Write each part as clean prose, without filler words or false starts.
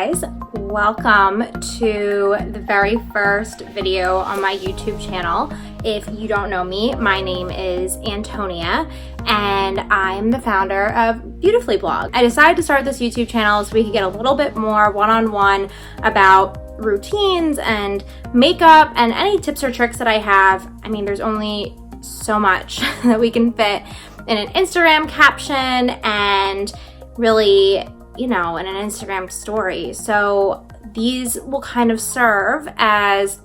guys, welcome to the very first video on my YouTube channel. If you don't know me, my name is Antonia and I'm the founder of Beautifully Blog. I decided to start this YouTube channel so we could get a little bit more one-on-one about routines and makeup and any tips or tricks that I have. I mean, there's only so much that we can fit in an Instagram caption and really, you know, in an Instagram story. So these will kind of serve as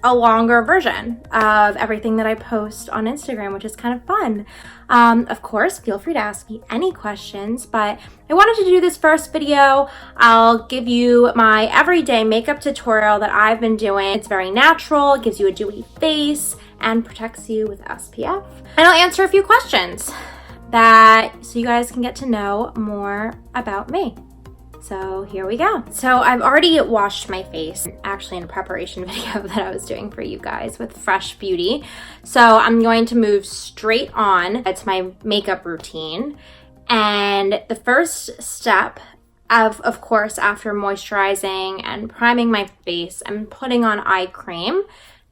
a longer version of everything that I post on Instagram, which is kind of fun. Of course, feel free to ask me any questions, but I wanted to do this first video. I'll give you my everyday makeup tutorial that I've been doing. It's very natural, it gives you a dewy face, and protects you with SPF. And I'll answer a few questions so you guys can get to know more about me. So here we go. So I've already washed my face, actually in a preparation video that I was doing for you guys with Fresh Beauty. So I'm going to move straight on to my makeup routine. And the first step of course, after moisturizing and priming my face and putting on eye cream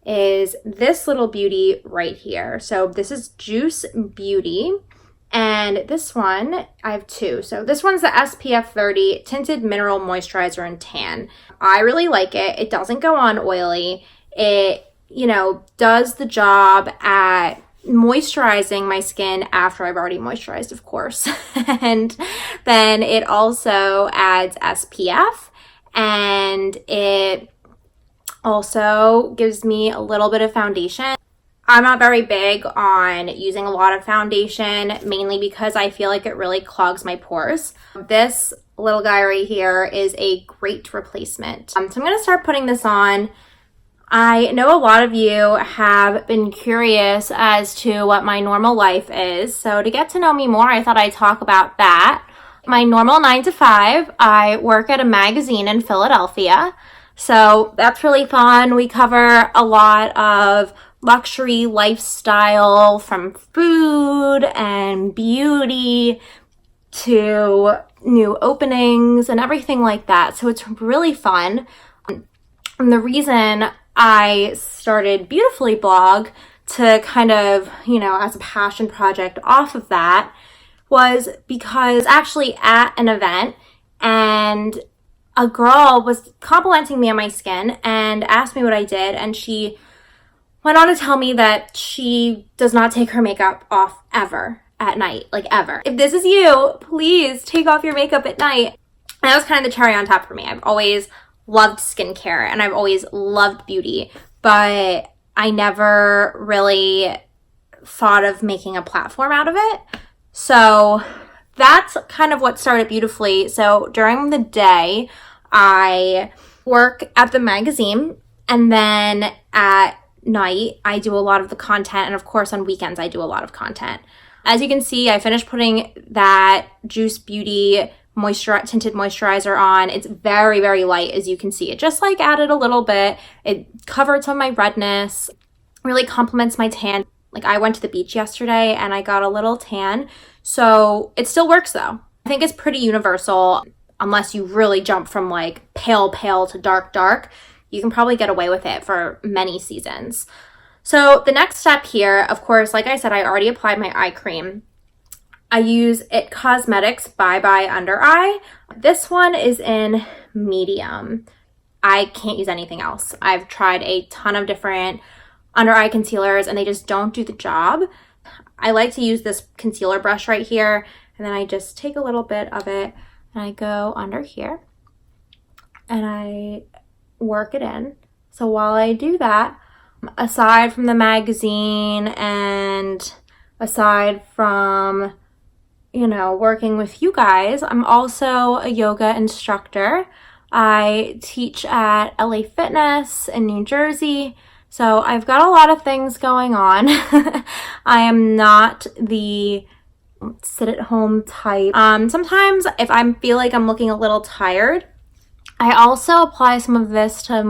is this little beauty right here. So this is Juice Beauty. And this one, I have two. So this one's the SPF 30 Tinted Mineral Moisturizer and Tan. I really like it. It doesn't go on oily. It, you know, does the job at moisturizing my skin after I've already moisturized, of course. And then it also adds SPF, and it also gives me a little bit of foundation. I'm not very big on using a lot of foundation, mainly because I feel like it really clogs my pores. This little guy right here is a great replacement. So I'm gonna start putting this on. I know a lot of you have been curious as to what my normal life is. So to get to know me more, I thought I'd talk about that. My normal 9 to 5, I work at a magazine in Philadelphia. So that's really fun. We cover a lot of luxury lifestyle, from food and beauty to new openings and everything like that. So it's really fun. And the reason I started Beautifully Blog to kind of, you know, as a passion project off of that was because actually at an event, and a girl was complimenting me on my skin and asked me what I did, and she went on to tell me that she does not take her makeup off ever at night, like ever. If this is you, please take off your makeup at night. And that was kind of the cherry on top for me. I've always loved skincare and I've always loved beauty, but I never really thought of making a platform out of it. So that's kind of what started Beautifully. So during the day, I work at the magazine, and then at night I do a lot of the content, and of course on weekends I do a lot of content. As you can see, I finished putting that Juice Beauty tinted moisturizer on. It's very, very light, as you can see. It just like added a little bit. It covered some of my redness, really complements my tan. Like I went to the beach yesterday and I got a little tan, so it still works though. I think it's pretty universal. Unless you really jump from like pale to dark, you can probably get away with it for many seasons. So the next step here, of course, like I said, I already applied my eye cream. I use It Cosmetics Bye Bye Under Eye. This one is in medium. I can't use anything else. I've tried a ton of different under eye concealers and they just don't do the job. I like to use this concealer brush right here, and then I just take a little bit of it and I go under here and I work it in. So while I do that, aside from the magazine and aside from, you know, working with you guys, I'm also a yoga instructor. I teach at LA Fitness in New Jersey. So I've got a lot of things going on. I am not the sit at home type. Sometimes if I feel like I'm looking a little tired, I also apply some of this to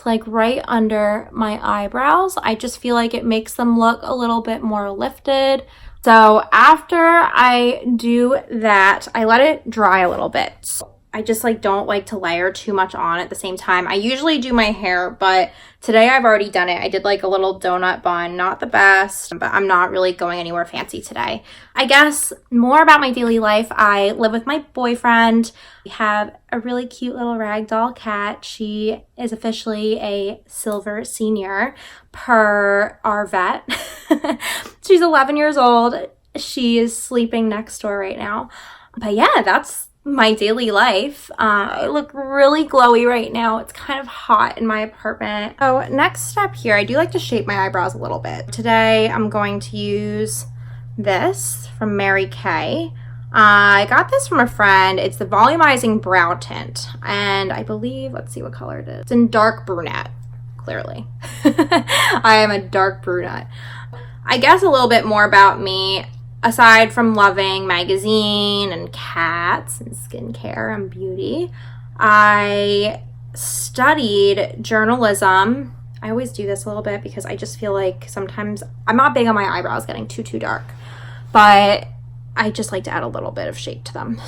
like right under my eyebrows. I just feel like it makes them look a little bit more lifted. So after I do that, I let it dry a little bit. I just like don't like to layer too much on at the same time. I usually do my hair, but today I've already done it. I did like a little donut bun, not the best, but I'm not really going anywhere fancy today. I guess more about my daily life. I live with my boyfriend. We have a really cute little ragdoll cat. She is officially a silver senior per our vet. She's 11 years old. She is sleeping next door right now. But yeah, that's my daily life. I look really glowy right now. It's kind of hot in my apartment. So next step here, I do like to shape my eyebrows a little bit. Today I'm going to use this from Mary Kay. I got this from a friend. It's the Volumizing Brow Tint, and I believe, let's see what color it is. It's in dark brunette, clearly. I am a dark brunette. I guess a little bit more about me. Aside from loving magazine and cats and skincare and beauty, I studied journalism. I always do this a little bit because I just feel like sometimes I'm not big on my eyebrows getting too dark, but I just like to add a little bit of shape to them.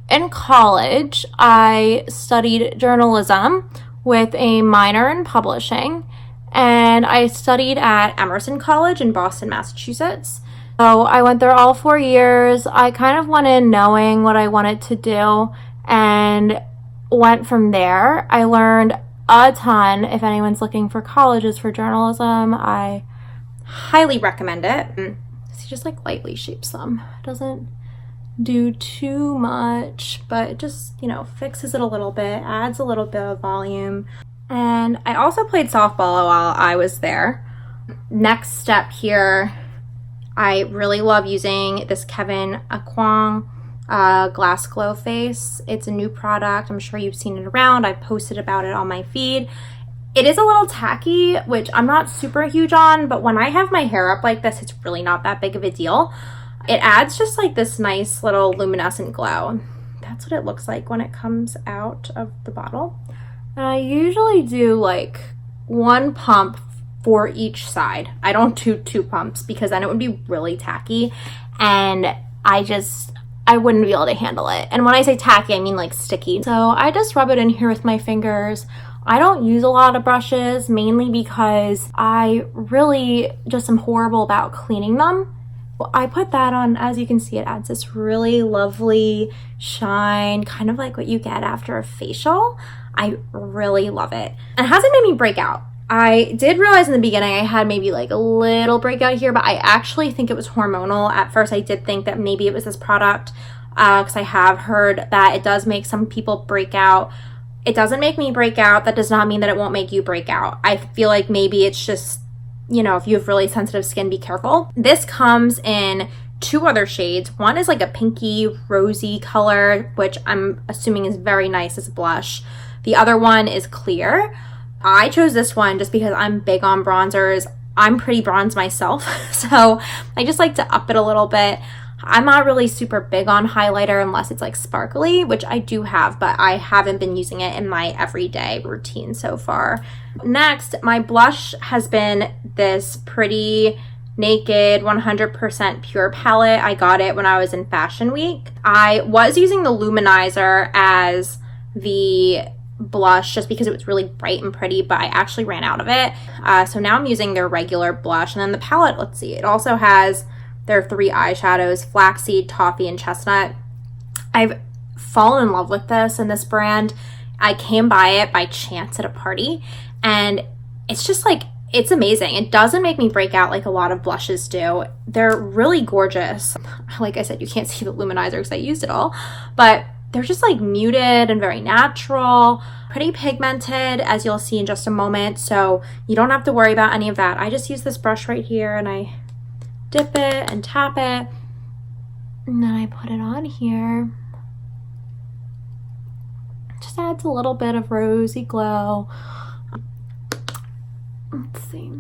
In college, I studied journalism with a minor in publishing, and I studied at Emerson College in Boston, Massachusetts. So I went there all 4 years. I kind of went in knowing what I wanted to do and went from there. I learned a ton. If anyone's looking for colleges for journalism, I highly recommend it. So just like lightly shapes them. It doesn't do too much, but it just, you know, fixes it a little bit, adds a little bit of volume. And I also played softball while I was there. Next step here, I really love using this Kevyn Aucoin Glass Glow Face. It's a new product. I'm sure you've seen it around. I've posted about it on my feed. It is a little tacky, which I'm not super huge on, but when I have my hair up like this, it's really not that big of a deal. It adds just like this nice little luminescent glow. That's what it looks like when it comes out of the bottle. And I usually do like 1 pump for each side. I don't do 2 pumps because then it would be really tacky and I wouldn't be able to handle it. And when I say tacky, I mean like sticky. So I just rub it in here with my fingers. I don't use a lot of brushes, mainly because I really just am horrible about cleaning them. I put that on, as you can see, it adds this really lovely shine, kind of like what you get after a facial. I really love it. And it hasn't made me break out. I did realize in the beginning I had maybe like a little breakout here, but I actually think it was hormonal. At first I did think that maybe it was this product because I have heard that it does make some people break out. It doesn't make me break out. That does not mean that it won't make you break out. I feel like maybe it's just, you know, if you have really sensitive skin, be careful. This comes in 2 other shades. One is like a pinky rosy color, which I'm assuming is very nice as a blush. The other one is clear. I chose this one just because I'm big on bronzers. I'm pretty bronze myself, so I just like to up it a little bit. I'm not really super big on highlighter unless it's like sparkly, which I do have, but I haven't been using it in my everyday routine so far. Next, my blush has been this Pretty Naked 100% Pure palette. I got it when I was in Fashion Week. I was using the Luminizer as the blush just because it was really bright and pretty, but I actually ran out of it. So now I'm using their regular blush. And then the palette, let's see, it also has their 3 eyeshadows, Flaxseed, Toffee, and Chestnut. I've fallen in love with this and this brand. I came by it by chance at a party, and it's just like, it's amazing. It doesn't make me break out like a lot of blushes do. They're really gorgeous. Like I said, you can't see the luminizer because I used it all, but they're just like muted and very natural, pretty pigmented, as you'll see in just a moment. So you don't have to worry about any of that. I just use this brush right here and I dip it and tap it, and then I put it on here. Just adds a little bit of rosy glow. Let's see.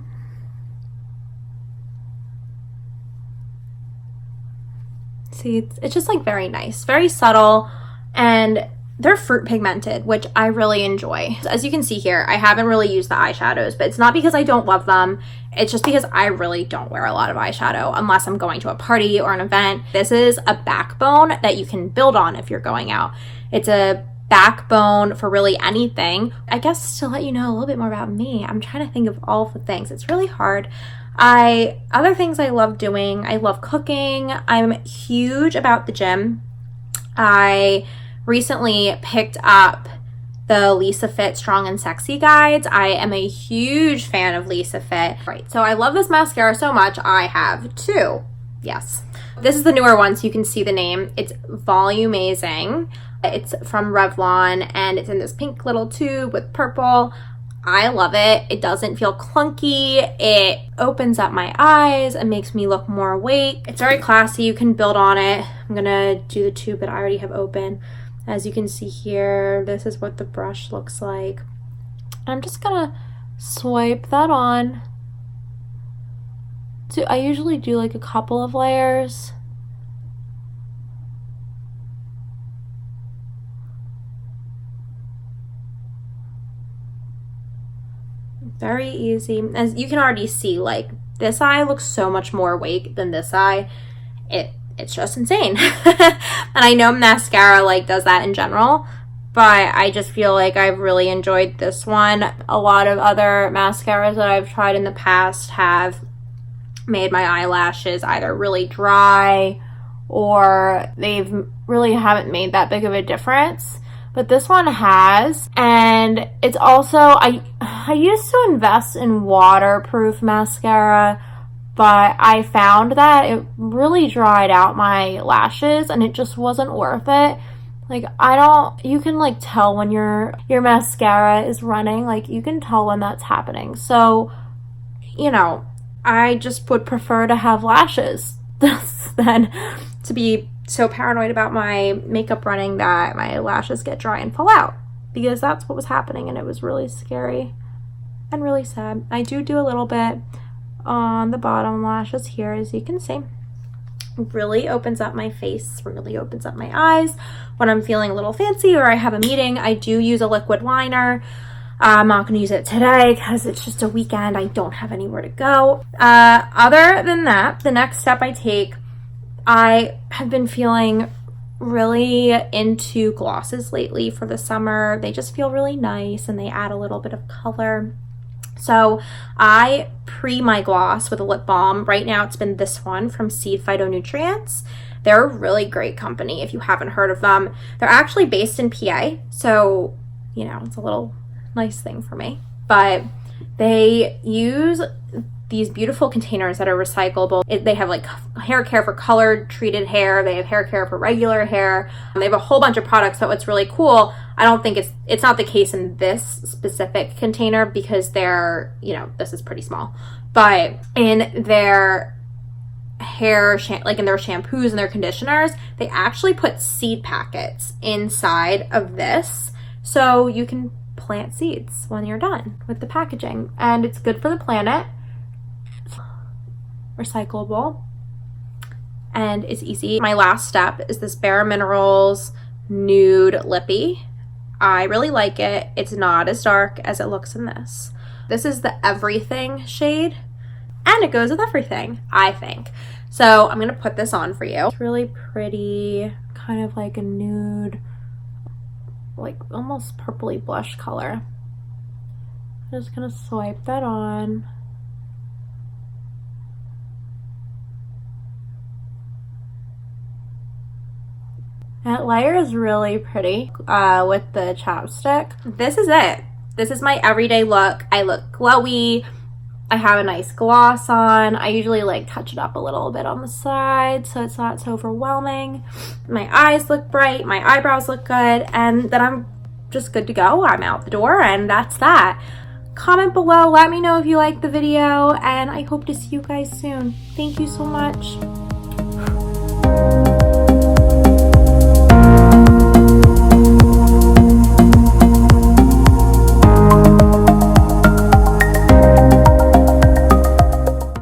See, it's just like very nice, very subtle. And they're fruit pigmented, which I really enjoy. As you can see here, I haven't really used the eyeshadows, but it's not because I don't love them. It's just because I really don't wear a lot of eyeshadow unless I'm going to a party or an event. This is a backbone that you can build on if you're going out. It's a backbone for really anything. I guess to let you know a little bit more about me, I'm trying to think of all of the things. It's really hard. Other things I love doing, I love cooking. I'm huge about the gym. I recently picked up the Lisa Fit Strong and Sexy guides. I am a huge fan of Lisa Fit. Right, so I love this mascara so much, I have two. Yes. This is the newer one, so you can see the name. It's Volumazing. It's from Revlon, and it's in this pink little tube with purple. I love it. It doesn't feel clunky. It opens up my eyes and makes me look more awake. It's very classy. You can build on it. I'm gonna do the tube that I already have open. As you can see here, this is what the brush looks like. I'm just gonna swipe that on. So I usually do like a couple of layers. Very easy. As you can already see, like, this eye looks so much more awake than this eye. It's just insane. And I know mascara like does that in general, but I just feel like I've really enjoyed this one. A lot of other mascaras that I've tried in the past have made my eyelashes either really dry or they've really haven't made that big of a difference. But this one has, and it's also, I used to invest in waterproof mascara, but I found that it really dried out my lashes and it just wasn't worth it. Like, you can like tell when your mascara is running, like you can tell when that's happening. So, you know, I just would prefer to have lashes than to be so paranoid about my makeup running that my lashes get dry and fall out, because that's what was happening and it was really scary and really sad. I do a little bit on the bottom lashes here, as you can see. Really opens up my face, really opens up my eyes. When I'm feeling a little fancy or I have a meeting, I do use a liquid liner. I'm not going to use it today because it's just a weekend. I don't have anywhere to go. Other than that, the next step I take, I have been feeling really into glosses lately for the summer. They just feel really nice and they add a little bit of color. So I pre my gloss with a lip balm. Right now it's been this one from Phytonutrients. They're a really great company if you haven't heard of them. They're actually based in PA, so, you know, it's a little nice thing for me. But they use these beautiful containers that are recyclable. They have like hair care for colored treated hair. They have hair care for regular hair. They have a whole bunch of products. So it's really cool. I don't think it's not the case in this specific container because they're, you know, this is pretty small. But in their hair, like in their shampoos and their conditioners, they actually put seed packets inside of this. So you can plant seeds when you're done with the packaging. And it's good for the planet. Recyclable, and it's easy. My last step is this Bare Minerals Nude Lippy. I really like it. It's not as dark as it looks in this. This is the Everything shade, and it goes with everything, I think. So I'm gonna put this on for you. It's really pretty, kind of like a nude, like almost purpley blush color. I'm just gonna swipe that on. That layer is really pretty with the chapstick. This is it. This is my everyday look. I look glowy. I have a nice gloss on. I usually like touch it up a little bit on the side so it's not so overwhelming. My eyes look bright. My eyebrows look good. And then I'm just good to go. I'm out the door and that's that. Comment below. Let me know if you liked the video and I hope to see you guys soon. Thank you so much.